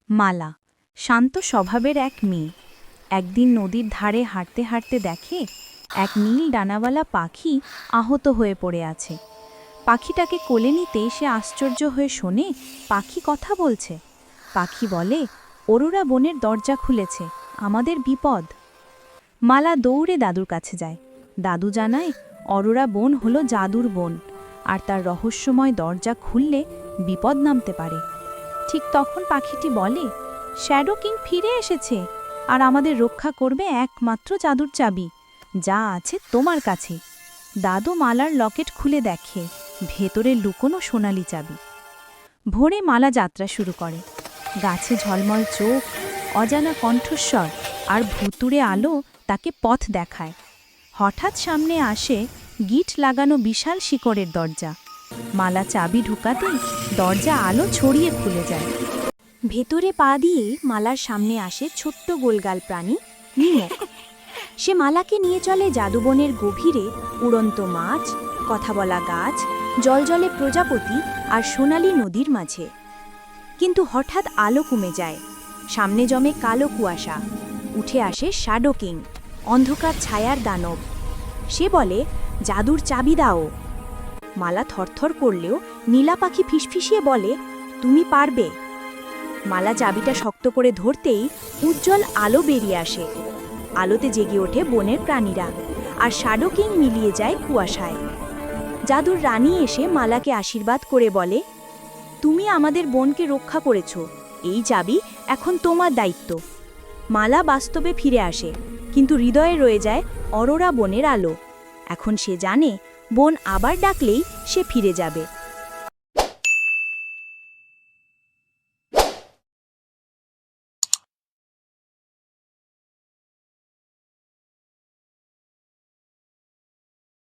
মালা শান্ত স্বভাবের এক মেয়ে একদিন নদীর ধারে হাঁটতে হাঁটতে দেখে এক নীল ডানাওয়ালা পাখি আহত হয়ে পড়ে আছে। পাখিটাকে কোলে নিতে সে আশ্চর্য হয়ে শোনে পাখি কথা বলছে। পাখি বলে, অরোরা বনের দরজা খুলেছে, আমাদের বিপদ। মালা দৌড়ে দাদুর কাছে যায়। দাদু জানায় অরোরা বন হলো জাদুর বন, আর তার রহস্যময় দরজা খুললে বিপদ নামতে পারে। ঠিক তখন পাখিটি বলে, শ্যাডো কিং ফিরে এসেছে, আর আমাদের রক্ষা করবে একমাত্র জাদুর চাবি, যা আছে তোমার কাছে। দাদু মালার লকেট খুলে দেখে ভেতরে লুকোনো সোনালি চাবি। ভোরে মালা যাত্রা শুরু করে। গাছে ঝলমল চোখ, অজানা কণ্ঠস্বর আর ভুতুড়ে আলো তাকে পথ দেখায়। হঠাৎ সামনে আসে গিট লাগানো বিশাল শিকড়ের দরজা। মালা চাবি ঢুকাতেই দরজা আলো ছড়িয়ে খুলে যায়। ভেতরে পা দিয়ে মালার সামনে আসে ছোট্ট গোলগাল প্রাণী নিমক। সে মালাকে নিয়ে চলে জাদুবনের গভীরে, উড়ন্ত মাছ, কথা বলা গাছ, জলজলে প্রজাপতি আর সোনালি নদীর মাঝে। কিন্তু হঠাৎ আলো কমে যায়, সামনে জমে কালো কুয়াশা। উঠে আসে শ্যাডো কিং, অন্ধকার ছায়ার দানব। সে বলে, জাদুর চাবি দাও। মালা থরথর করলেও নীলা পাখি ফিসফিসিয়ে বলে, তুমি পারবে। মালা চাবিটা শক্ত করে ধরতেই উজ্জ্বল আলো বেরিয়ে আসে। আলোতে জেগে ওঠে বনের প্রাণীরা, আর শ্যাডো কিং মিলিয়ে যায় কুয়াশায়। জাদুর রানী এসে মালাকে আশীর্বাদ করে বলে, তুমি আমাদের বনকে রক্ষা করেছ, এই চাবি এখন তোমার দায়িত্ব। মালা বাস্তবে ফিরে আসে, কিন্তু হৃদয়ে রয়ে যায় অরোরা বনের আলো। এখন সে জানে বন আবার ডাকলেই সে ফিরে যাবে।